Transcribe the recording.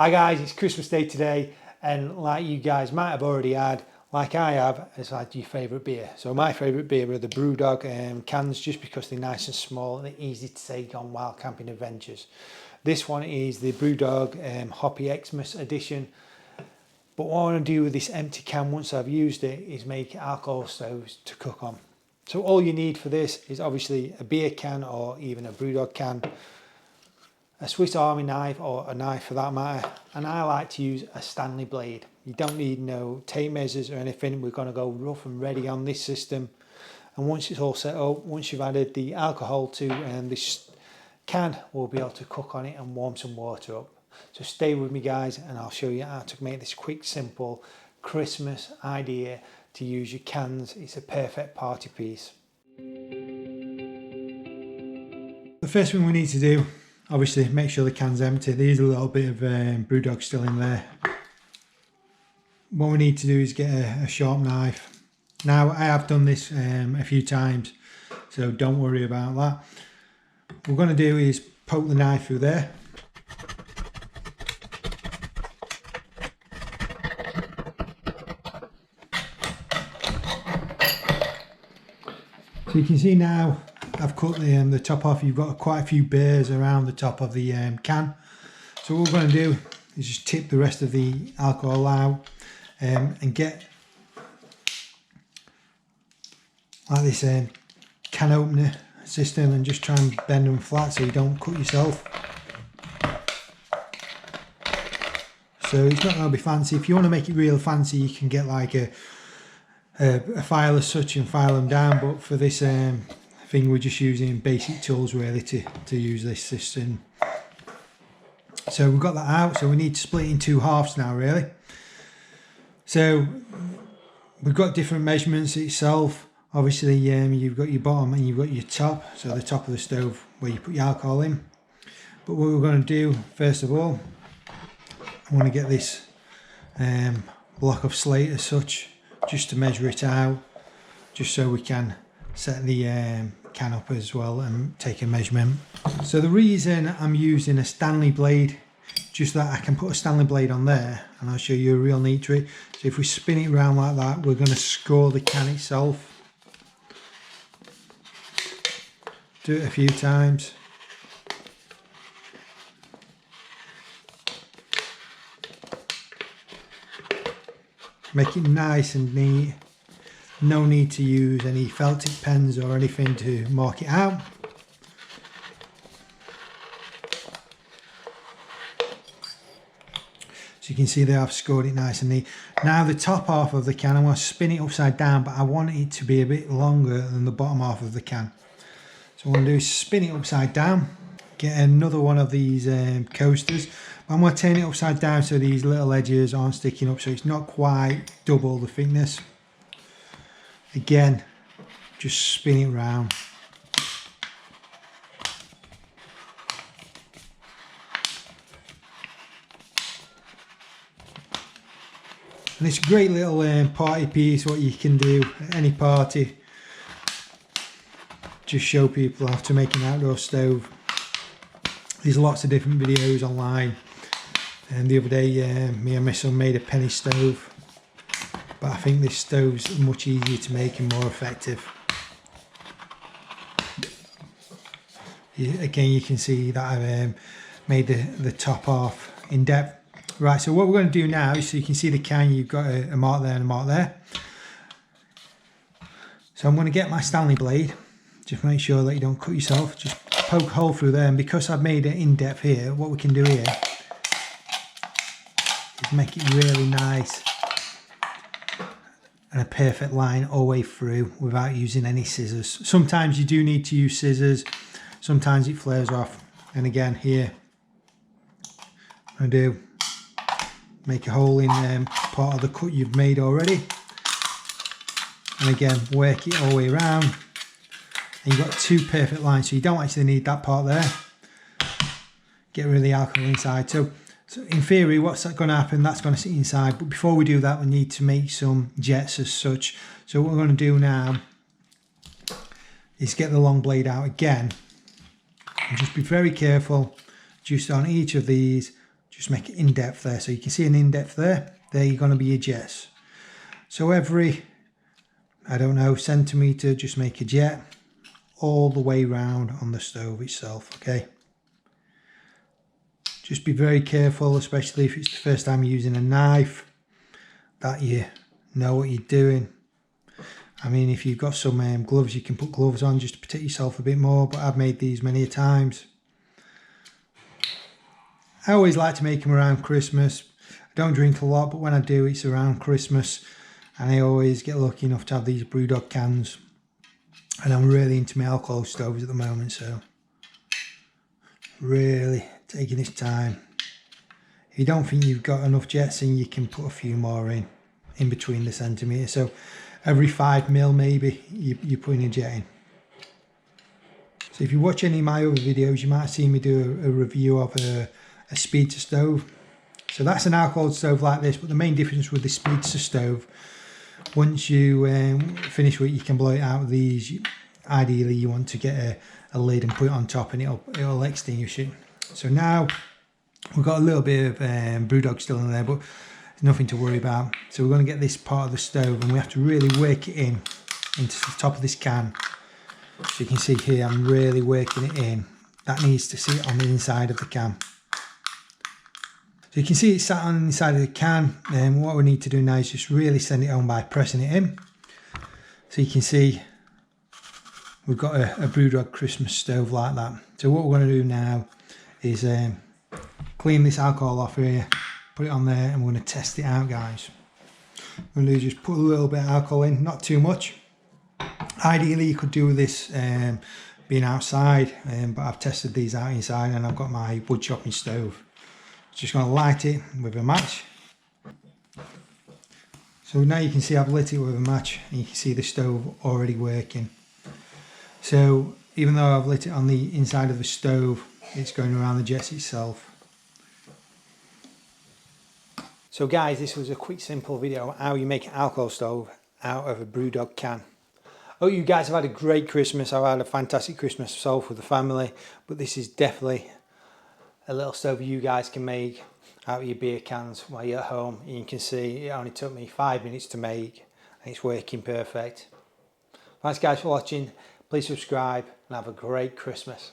Hi guys, it's Christmas Day today, and like you guys might have already had, like I have, it's like your favourite beer. So my favourite beer are the BrewDog cans, just because they're nice and small and they're easy to take on wild camping adventures. This one is the BrewDog Hoppy Xmas edition. But what I want to do with this empty can once I've used it is make alcohol stoves to cook on. So all you need for this is obviously a beer can or even a BrewDog can, a Swiss Army knife or a knife for that matter, and I like to use a Stanley Blade. You don't need no tape measures or anything. We're going to go rough and ready on this system, and once it's all set up, once you've added the alcohol to this can, we'll be able to cook on it and warm some water up. So stay with me guys, and I'll show you how to make this quick, simple Christmas idea to use your cans. It's a perfect party piece. The first thing we need to do, obviously, make sure the can's empty. There's a little bit of BrewDog still in there. What we need to do is get a sharp knife. Now, I have done this a few times, so don't worry about that. What we're going to do is poke the knife through there. So you can see now I've cut the top off. You've got quite a few burrs around the top of the can. So what we're going to do is just tip the rest of the alcohol out and get like this can opener system, and just try and bend them flat so you don't cut yourself. So it's not going to be fancy. If you want to make it real fancy, you can get like a file as such and file them down, but for this thing we're just using basic tools really to use this system. So we've got that out, so we need to split it in two halves now really. So we've got different measurements itself. Obviously you've got your bottom and you've got your top, so the top of the stove where you put your alcohol in. But what we're going to do first of all, I want to get this block of slate as such, just to measure it out, just so we can set the can up as well and take a measurement. So the reason I'm using a Stanley Blade, just that I can put a Stanley Blade on there, and I'll show you a real neat trick. So if we spin it around like that, we're going to score the can itself. Do it a few times. Make it nice and neat. No need to use any felt tip pens or anything to mark it out. So you can see there I've scored it nice and neat. Now the top half of the can, I want to spin it upside down, but I want it to be a bit longer than the bottom half of the can. So what I'm going to do is spin it upside down, get another one of these coasters. I'm going to turn it upside down so these little edges aren't sticking up, so it's not quite double the thickness. Again, just spin it round. And it's a great little party piece, what you can do at any party. Just show people how to make an outdoor stove. There's lots of different videos online. And the other day, me and my son made a penny stove. But I think this stove's much easier to make and more effective. Again, you can see that I've made the top half in depth. Right, so what we're going to do now is, so you can see the can, you've got a mark there and a mark there. So I'm going to get my Stanley Blade. Just make sure that you don't cut yourself. Just poke a hole through there, and because I've made it in depth here, what we can do here is make it really nice and a perfect line all the way through without using any scissors. Sometimes you do need to use scissors, sometimes it flares off. And again here, I do make a hole in part of the cut you've made already, and again work it all the way around, and you've got two perfect lines, so you don't actually need that part there. Get rid of the alcohol inside. So in theory, what's going to happen, that's going to sit inside, but before we do that we need to make some jets as such. So what we're going to do now is get the long blade out again, and just be very careful just on each of these, just make it in depth there. So you can see an in depth there. There you're going to be your jets. So every, I don't know, centimetre, just make a jet all the way round on the stove itself, okay? Just be very careful, especially if it's the first time you're using a knife, that you know what you're doing. I mean, if you've got some gloves, you can put gloves on just to protect yourself a bit more, but I've made these many times. I always like to make them around Christmas. I don't drink a lot, but when I do, it's around Christmas. And I always get lucky enough to have these BrewDog cans. And I'm really into my alcohol stoves at the moment, so really taking this time. If you don't think you've got enough jets in, you can put a few more in between the centimetres. So every 5mm maybe, you're putting a jet in. So if you watch any of my other videos, you might see me do a review of a speedster stove. So that's an alcohol stove like this, but the main difference with the speedster stove, once you finish with it, you can blow it out with these. Ideally you want to get a lid and put it on top, and it'll extinguish it. So now we've got a little bit of BrewDog still in there, but nothing to worry about. So we're going to get this part of the stove, and we have to really work it in into the top of this can. So you can see here I'm really working it in. That needs to sit on the inside of the can. So you can see it's sat on the inside of the can, and what we need to do now is just really send it on by pressing it in. So you can see we've got a BrewDog Christmas stove like that. So what we're going to do now is clean this alcohol off here, put it on there, and we're going to test it out, guys. We're going to just put a little bit of alcohol in, not too much. Ideally you could do with this being outside, but I've tested these out inside, and I've got my wood chopping stove. Just going to light it with a match. So now you can see I've lit it with a match, and you can see the stove already working. So even though I've lit it on the inside of the stove, it's going around the jets itself. So guys, this was a quick simple video on how you make an alcohol stove out of a BrewDog can. I hope you guys have had a great Christmas. I've had a fantastic Christmas myself with the family, but this is definitely a little stove you guys can make out of your beer cans while you're at home. And you can see it only took me 5 minutes to make, and it's working perfect. Thanks guys for watching. Please subscribe and have a great Christmas.